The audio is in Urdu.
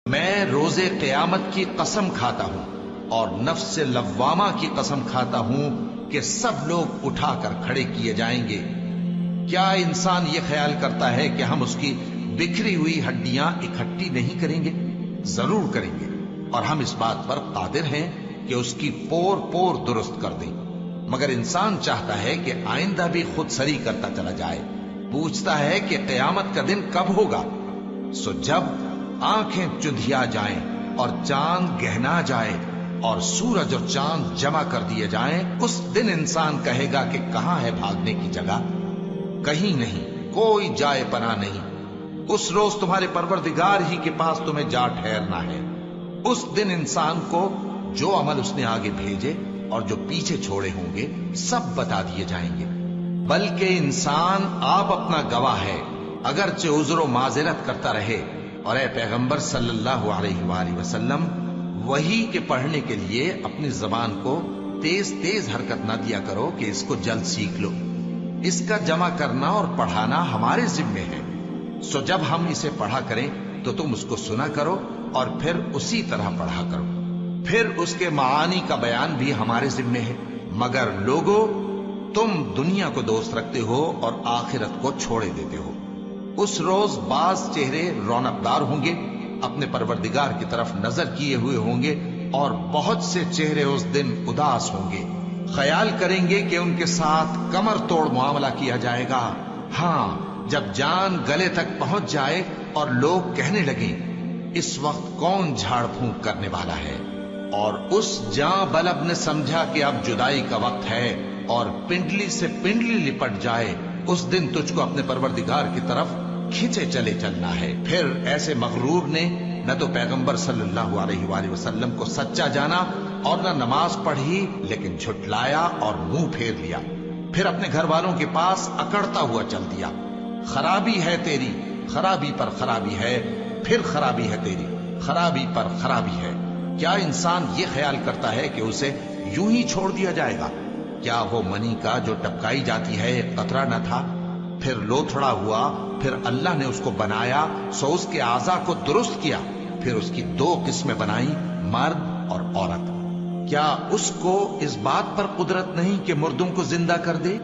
میں روز قیامت کی قسم کھاتا ہوں اور نفس لوامہ کی قسم کھاتا ہوں کہ سب لوگ اٹھا کر کھڑے کیے جائیں گے۔ کیا انسان یہ خیال کرتا ہے کہ ہم اس کی بکھری ہوئی ہڈیاں اکٹھی نہیں کریں گے؟ ضرور کریں گے، اور ہم اس بات پر قادر ہیں کہ اس کی پور پور درست کر دیں۔ مگر انسان چاہتا ہے کہ آئندہ بھی خود سری کرتا چلا جائے، پوچھتا ہے کہ قیامت کا دن کب ہوگا۔ سو جب آنکھیں چندھیا جائیں اور چاند گہنا جائے اور سورج اور چاند جمع کر دیے جائیں، اس دن انسان کہے گا کہ کہاں ہے بھاگنے کی جگہ؟ کہیں نہیں، کوئی جائے پناہ نہیں۔ اس روز تمہارے پروردگار ہی کے پاس تمہیں جا ٹھہرنا ہے۔ اس دن انسان کو جو عمل اس نے آگے بھیجے اور جو پیچھے چھوڑے ہوں گے سب بتا دیے جائیں گے۔ بلکہ انسان آپ اپنا گواہ ہے، اگرچہ عذر و معذرت کرتا رہے۔ اور اے پیغمبر صلی اللہ علیہ وآلہ وسلم، وحی کے پڑھنے کے لیے اپنی زبان کو تیز تیز حرکت نہ دیا کرو کہ اس کو جلد سیکھ لو۔ اس کا جمع کرنا اور پڑھانا ہمارے ذمے ہے۔ سو جب ہم اسے پڑھا کریں تو تم اس کو سنا کرو اور پھر اسی طرح پڑھا کرو۔ پھر اس کے معانی کا بیان بھی ہمارے ذمے ہے۔ مگر لوگوں، تم دنیا کو دوست رکھتے ہو اور آخرت کو چھوڑے دیتے ہو۔ اس روز بعض چہرے رونقدار ہوں گے، اپنے پروردگار کی طرف نظر کیے ہوئے ہوں گے، اور بہت سے چہرے اس دن اداس ہوں گے، خیال کریں گے کہ ان کے ساتھ کمر توڑ معاملہ کیا جائے گا۔ ہاں، جب جان گلے تک پہنچ جائے اور لوگ کہنے لگیں اس وقت کون جھاڑ پھونک کرنے والا ہے، اور اس جاں بلب نے سمجھا کہ اب جدائی کا وقت ہے اور پنڈلی سے پنڈلی لپٹ جائے، اس دن تجھ کو اپنے پروردگار کی طرف کھینچے چلے چلنا ہے۔ پھر ایسے مغرور نے نہ تو پیغمبر صلی اللہ علیہ وآلہ وسلم کو سچا جانا اور نہ نماز پڑھی، لیکن جھٹلایا اور منہ پھیر لیا، پھر اپنے گھر والوں کے پاس اکڑتا ہوا چل دیا۔ خرابی ہے تیری، خرابی پر خرابی ہے، پھر خرابی ہے تیری، خرابی پر خرابی ہے۔ کیا انسان یہ خیال کرتا ہے کہ اسے یوں ہی چھوڑ دیا جائے گا؟ کیا وہ منی کا جو ٹپکائی جاتی ہے ایک قطرہ نہ تھا، پھر لوتھڑا ہوا، پھر اللہ نے اس کو بنایا، سو اس کے اعضاء کو درست کیا، پھر اس کی دو قسمیں بنائیں، مرد اور عورت۔ کیا اس کو اس بات پر قدرت نہیں کہ مردوں کو زندہ کر دے؟